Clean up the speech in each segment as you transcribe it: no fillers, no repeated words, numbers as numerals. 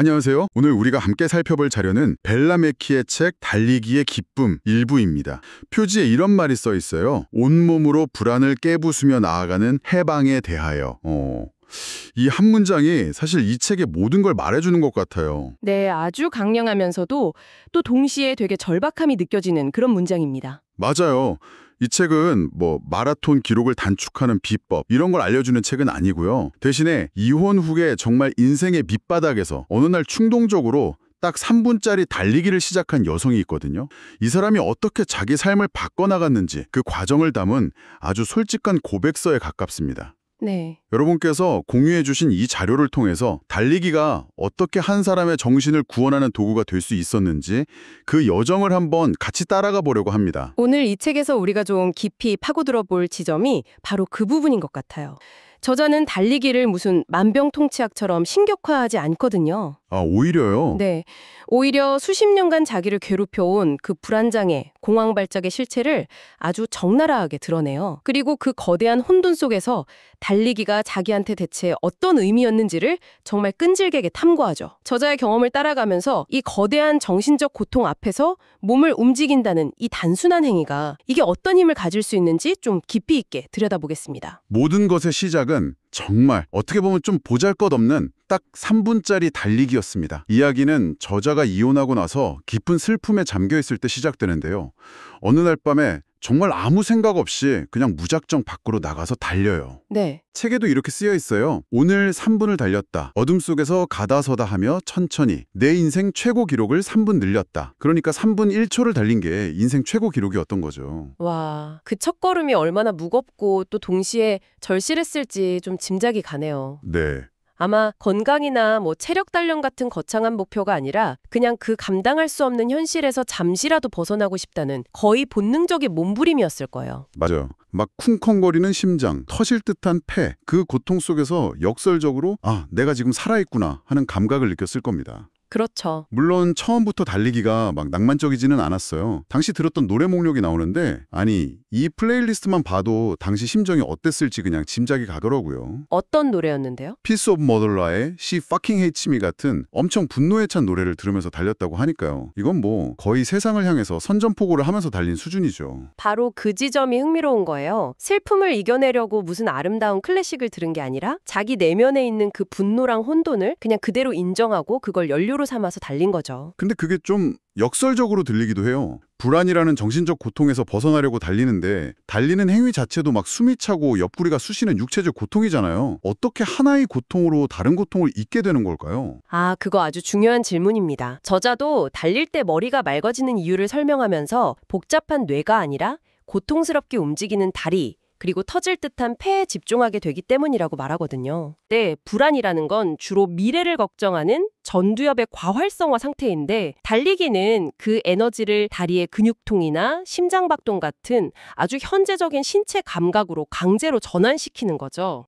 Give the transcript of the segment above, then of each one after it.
안녕하세요. 오늘 우리가 함께 살펴볼 자료는 벨라 메키의 책 달리기의 기쁨 일부입니다. 표지에 이런 말이 써 있어요. 온몸으로 불안을 깨부수며 나아가는 해방에 대하여. 이 한 문장이 사실 이 책의 모든 걸 말해주는 것 같아요. 네, 아주 강렬하면서도 또 동시에 되게 절박함이 느껴지는 그런 문장입니다. 맞아요. 이 책은 마라톤 기록을 단축하는 비법 이런 걸 알려주는 책은 아니고요. 대신에 이혼 후에 정말 인생의 밑바닥에서 어느 날 충동적으로 딱 3분짜리 달리기를 시작한 여성이 있거든요. 이 사람이 어떻게 자기 삶을 바꿔나갔는지 그 과정을 담은 아주 솔직한 고백서에 가깝습니다. 네. 여러분께서 공유해 주신 이 자료를 통해서 달리기가 어떻게 한 사람의 정신을 구원하는 도구가 될 수 있었는지 그 여정을 한번 같이 따라가 보려고 합니다. 오늘 이 책에서 우리가 좀 깊이 파고들어 볼 지점이 바로 그 부분인 것 같아요. 저자는 달리기를 무슨 만병통치약처럼 신격화하지 않거든요. 아, 오히려요? 네. 오히려 수십 년간 자기를 괴롭혀온 그 불안장애, 공황발작의 실체를 아주 적나라하게 드러내요. 그리고 그 거대한 혼돈 속에서 달리기가 자기한테 대체 어떤 의미였는지를 정말 끈질기게 탐구하죠. 저자의 경험을 따라가면서 이 거대한 정신적 고통 앞에서 몸을 움직인다는 이 단순한 행위가 이게 어떤 힘을 가질 수 있는지 좀 깊이 있게 들여다보겠습니다. 모든 것의 시작은 정말 어떻게 보면 좀 보잘것없는 딱 3분짜리 달리기였습니다. 이야기는 저자가 이혼하고 나서 깊은 슬픔에 잠겨있을 때 시작되는데요. 어느 날 밤에 정말 아무 생각 없이 그냥 무작정 밖으로 나가서 달려요. 네. 책에도 이렇게 쓰여 있어요. 오늘 3분을 달렸다. 어둠 속에서 가다서다 하며 천천히 내 인생 최고 기록을 3분 늘렸다. 그러니까 3분 1초를 달린 게 인생 최고 기록이었던 거죠. 와, 그 첫걸음이 얼마나 무겁고 또 동시에 절실했을지 좀 짐작이 가네요. 네. 아마 건강이나 체력 단련 같은 거창한 목표가 아니라 그냥 그 감당할 수 없는 현실에서 잠시라도 벗어나고 싶다는 거의 본능적인 몸부림이었을 거예요. 맞아요. 막 쿵컹거리는 심장, 터질 듯한 폐, 그 고통 속에서 역설적으로 내가 지금 살아있구나 하는 감각을 느꼈을 겁니다. 그렇죠. 물론 처음부터 달리기가 막 낭만적이지는 않았어요. 당시 들었던 노래 목록이 나오는데 이 플레이리스트만 봐도 당시 심정이 어땠을지 그냥 짐작이 가더라고요. 어떤 노래였는데요? Piece of Mother라의 She Fucking Hates Me 같은 엄청 분노에 찬 노래를 들으면서 달렸다고 하니까요. 이건 거의 세상을 향해서 선전포고를 하면서 달린 수준이죠. 바로 그 지점이 흥미로운 거예요. 슬픔을 이겨내려고 무슨 아름다운 클래식을 들은 게 아니라 자기 내면에 있는 그 분노랑 혼돈을 그냥 그대로 인정하고 그걸 연료로 삼아서 달린 거죠. 근데 그게 좀 역설적으로 들리기도 해요. 불안이라는 정신적 고통에서 벗어나려고 달리는데 달리는 행위 자체도 막 숨이 차고 옆구리가 쑤시는 육체적 고통이잖아요. 어떻게 하나의 고통으로 다른 고통을 잊게 되는 걸까요? 그거 아주 중요한 질문입니다. 저자도 달릴 때 머리가 맑아지는 이유를 설명하면서 복잡한 뇌가 아니라 고통스럽게 움직이는 다리, 그리고 터질 듯한 폐에 집중하게 되기 때문이라고 말하거든요. 네, 불안이라는 건 주로 미래를 걱정하는 전두엽의 과활성화 상태인데 달리기는 그 에너지를 다리의 근육통이나 심장박동 같은 아주 현재적인 신체 감각으로 강제로 전환시키는 거죠.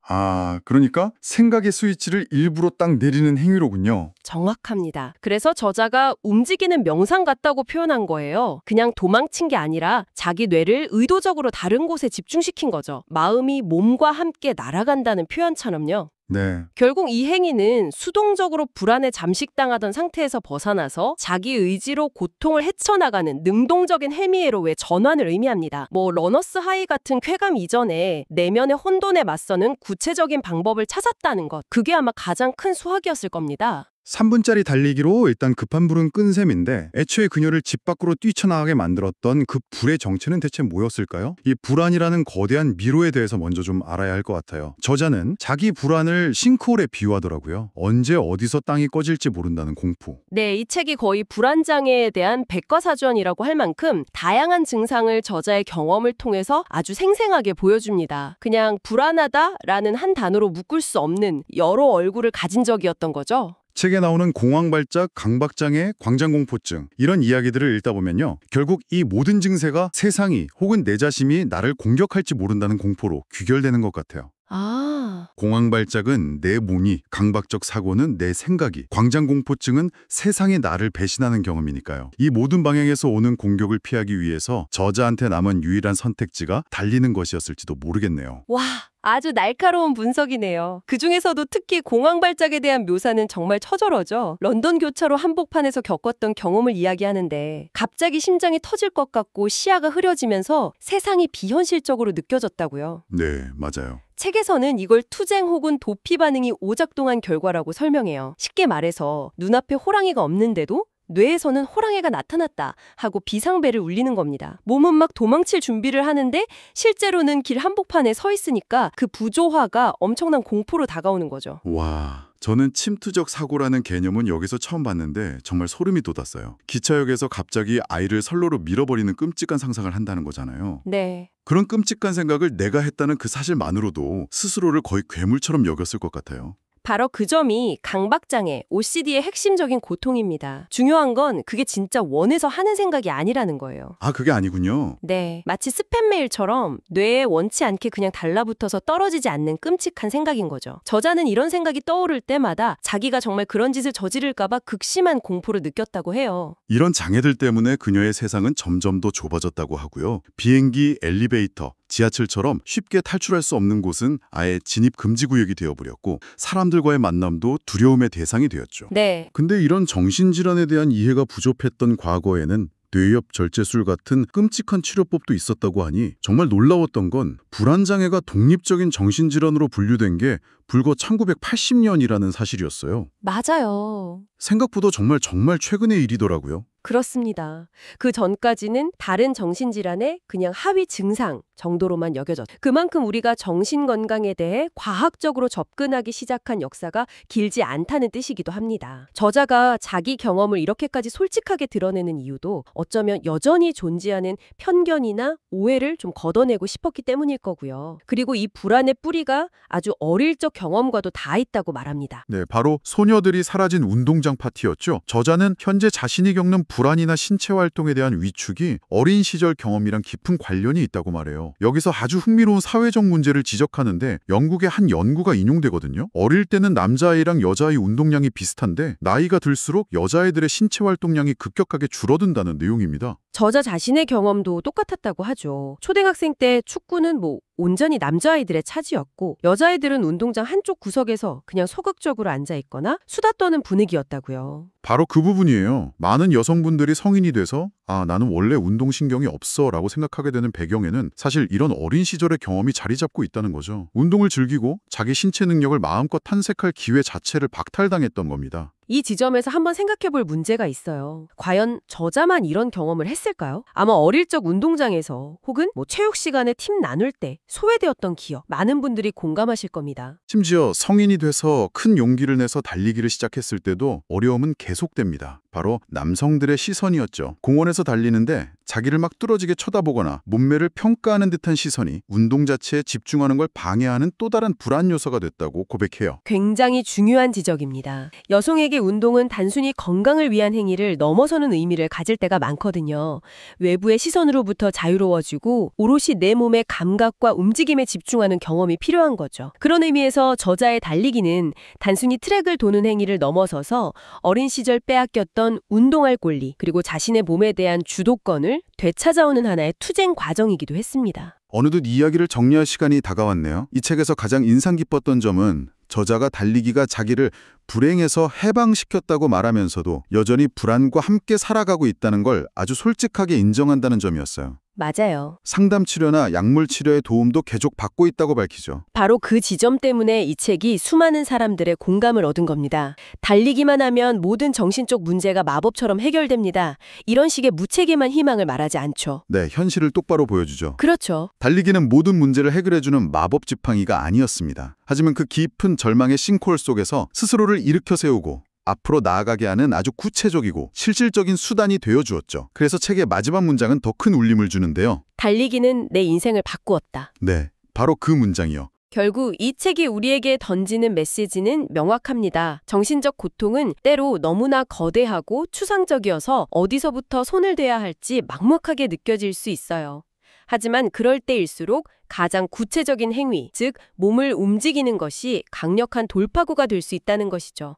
그러니까 생각의 스위치를 일부러 딱 내리는 행위로군요. 정확합니다. 그래서 저자가 움직이는 명상 같다고 표현한 거예요. 그냥 도망친 게 아니라 자기 뇌를 의도적으로 다른 곳에 집중시킨 거죠. 마음이 몸과 함께 날아간다는 표현처럼요. 네. 결국 이 행위는 수동적으로 불안에 잠식당하던 상태에서 벗어나서 자기 의지로 고통을 헤쳐나가는 능동적인 행위로의 전환을 의미합니다. 러너스 하이 같은 쾌감 이전에 내면의 혼돈에 맞서는 구체적인 방법을 찾았다는 것. 그게 아마 가장 큰 수확이었을 겁니다. 3분짜리 달리기로 일단 급한 불은 끈 셈인데 애초에 그녀를 집 밖으로 뛰쳐나가게 만들었던 그 불의 정체는 대체 뭐였을까요? 이 불안이라는 거대한 미로에 대해서 먼저 좀 알아야 할 것 같아요. 저자는 자기 불안을 싱크홀에 비유하더라고요. 언제 어디서 땅이 꺼질지 모른다는 공포. 네, 이 책이 거의 불안장애에 대한 백과사전이라고 할 만큼 다양한 증상을 저자의 경험을 통해서 아주 생생하게 보여줍니다. 그냥 불안하다라는 한 단어로 묶을 수 없는 여러 얼굴을 가진 적이었던 거죠. 책에 나오는 공황발작, 강박장애, 광장공포증 이런 이야기들을 읽다 보면요. 결국 이 모든 증세가 세상이 혹은 내 자신이 나를 공격할지 모른다는 공포로 귀결되는 것 같아요. 아, 공황 발작은 내 몸이, 강박적 사고는 내 생각이, 광장 공포증은 세상이 나를 배신하는 경험이니까요. 이 모든 방향에서 오는 공격을 피하기 위해서 저자한테 남은 유일한 선택지가 달리는 것이었을지도 모르겠네요. 와. 아주 날카로운 분석이네요. 그중에서도 특히 공황 발작에 대한 묘사는 정말 처절하죠. 런던 교차로 한복판에서 겪었던 경험을 이야기하는데 갑자기 심장이 터질 것 같고 시야가 흐려지면서 세상이 비현실적으로 느껴졌다고요. 네, 맞아요. 책에서는 이걸 투쟁 혹은 도피 반응이 오작동한 결과라고 설명해요. 쉽게 말해서 눈앞에 호랑이가 없는데도 뇌에서는 호랑이가 나타났다 하고 비상벨을 울리는 겁니다. 몸은 막 도망칠 준비를 하는데 실제로는 길 한복판에 서 있으니까 그 부조화가 엄청난 공포로 다가오는 거죠. 와, 저는 침투적 사고라는 개념은 여기서 처음 봤는데 정말 소름이 돋았어요. 기차역에서 갑자기 아이를 선로로 밀어버리는 끔찍한 상상을 한다는 거잖아요. 네. 그런 끔찍한 생각을 내가 했다는 그 사실만으로도 스스로를 거의 괴물처럼 여겼을 것 같아요. 바로 그 점이 강박장애, OCD의 핵심적인 고통입니다. 중요한 건 그게 진짜 원해서 하는 생각이 아니라는 거예요. 아, 그게 아니군요. 네, 마치 스팸 메일처럼 뇌에 원치 않게 그냥 달라붙어서 떨어지지 않는 끔찍한 생각인 거죠. 저자는 이런 생각이 떠오를 때마다 자기가 정말 그런 짓을 저지를까 봐 극심한 공포를 느꼈다고 해요. 이런 장애들 때문에 그녀의 세상은 점점 더 좁아졌다고 하고요. 비행기, 엘리베이터, 지하철처럼 쉽게 탈출할 수 없는 곳은 아예 진입 금지 구역이 되어버렸고 사람들과의 만남도 두려움의 대상이 되었죠. 네, 근데 이런 정신질환에 대한 이해가 부족했던 과거에는 뇌엽 절제술 같은 끔찍한 치료법도 있었다고 하니 정말 놀라웠던 건 불안장애가 독립적인 정신질환으로 분류된 게 불과 1980년이라는 사실이었어요. 맞아요. 생각보다 정말 최근의 일이더라고요. 그렇습니다. 그 전까지는 다른 정신질환의 그냥 하위 증상 정도로만 여겨졌죠. 그만큼 우리가 정신건강에 대해 과학적으로 접근하기 시작한 역사가 길지 않다는 뜻이기도 합니다. 저자가 자기 경험을 이렇게까지 솔직하게 드러내는 이유도 어쩌면 여전히 존재하는 편견이나 오해를 좀 걷어내고 싶었기 때문일 거고요. 그리고 이 불안의 뿌리가 아주 어릴 적 경험과도 다 있다고 말합니다. 네, 바로 소녀들이 사라진 운동장 파티였죠. 저자는 현재 자신이 겪는 불안이나 신체 활동에 대한 위축이 어린 시절 경험이랑 깊은 관련이 있다고 말해요. 여기서 아주 흥미로운 사회적 문제를 지적하는데 영국의 한 연구가 인용되거든요. 어릴 때는 남자아이랑 여자아이 운동량이 비슷한데 나이가 들수록 여자아이들의 신체 활동량이 급격하게 줄어든다는 내용입니다. 저자 자신의 경험도 똑같았다고 하죠. 초등학생 때 축구는 온전히 남자아이들의 차지였고 여자아이들은 운동장 한쪽 구석에서 그냥 소극적으로 앉아있거나 수다 떠는 분위기였다고요. 바로 그 부분이에요. 많은 여성분들이 성인이 돼서 나는 원래 운동신경이 없어 라고 생각하게 되는 배경에는 사실 이런 어린 시절의 경험이 자리 잡고 있다는 거죠. 운동을 즐기고 자기 신체 능력을 마음껏 탐색할 기회 자체를 박탈당했던 겁니다. 이 지점에서 한번 생각해 볼 문제가 있어요. 과연 저자만 이런 경험을 했을까요? 아마 어릴 적 운동장에서 혹은 체육 시간에 팀 나눌 때 소외되었던 기억, 많은 분들이 공감하실 겁니다. 심지어 성인이 돼서 큰 용기를 내서 달리기를 시작했을 때도 어려움은 계속됩니다. 바로 남성들의 시선이었죠. 공원에서 달리는데 자기를 막 뚫어지게 쳐다보거나 몸매를 평가하는 듯한 시선이 운동 자체에 집중하는 걸 방해하는 또 다른 불안 요소가 됐다고 고백해요. 굉장히 중요한 지적입니다. 여성에게 운동은 단순히 건강을 위한 행위를 넘어서는 의미를 가질 때가 많거든요. 외부의 시선으로부터 자유로워지고 오롯이 내 몸의 감각과 움직임에 집중하는 경험이 필요한 거죠. 그런 의미에서 저자의 달리기는 단순히 트랙을 도는 행위를 넘어서서 어린 시절 빼앗겼던 운동할 권리 그리고 자신의 몸에 대한 주도권을 되찾아오는 하나의 투쟁 과정이기도 했습니다. 어느덧 이야기를 정리할 시간이 다가왔네요. 이 책에서 가장 인상 깊었던 점은 저자가 달리기가 자기를 불행에서 해방시켰다고 말하면서도 여전히 불안과 함께 살아가고 있다는 걸 아주 솔직하게 인정한다는 점이었어요. 맞아요. 상담 치료나 약물 치료의 도움도 계속 받고 있다고 밝히죠. 바로 그 지점 때문에 이 책이 수많은 사람들의 공감을 얻은 겁니다. 달리기만 하면 모든 정신적 문제가 마법처럼 해결됩니다. 이런 식의 무책임한 희망을 말하지 않죠. 네, 현실을 똑바로 보여주죠. 그렇죠. 달리기는 모든 문제를 해결해주는 마법 지팡이가 아니었습니다. 하지만 그 깊은 절망의 싱크홀 속에서 스스로를 일으켜 세우고 앞으로 나아가게 하는 아주 구체적이고 실질적인 수단이 되어주었죠. 그래서 책의 마지막 문장은 더 큰 울림을 주는데요. 달리기는 내 인생을 바꾸었다. 네, 바로 그 문장이요. 결국 이 책이 우리에게 던지는 메시지는 명확합니다. 정신적 고통은 때로 너무나 거대하고 추상적이어서 어디서부터 손을 대야 할지 막막하게 느껴질 수 있어요. 하지만 그럴 때일수록 가장 구체적인 행위, 즉 몸을 움직이는 것이 강력한 돌파구가 될 수 있다는 것이죠.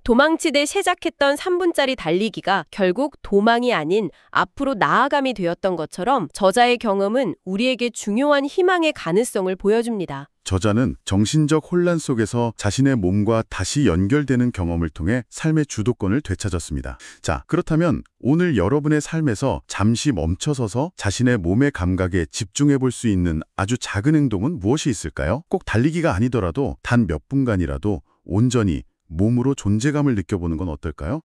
도망치듯 시작했던 3분짜리 달리기가 결국 도망이 아닌 앞으로 나아감이 되었던 것처럼 저자의 경험은 우리에게 중요한 희망의 가능성을 보여줍니다. 저자는 정신적 혼란 속에서 자신의 몸과 다시 연결되는 경험을 통해 삶의 주도권을 되찾았습니다. 자, 그렇다면 오늘 여러분의 삶에서 잠시 멈춰서서 자신의 몸의 감각에 집중해 볼 수 있는 아주 작은 행동은 무엇이 있을까요? 꼭 달리기가 아니더라도 단 몇 분간이라도 온전히 몸으로 존재감을 느껴보는 건 어떨까요?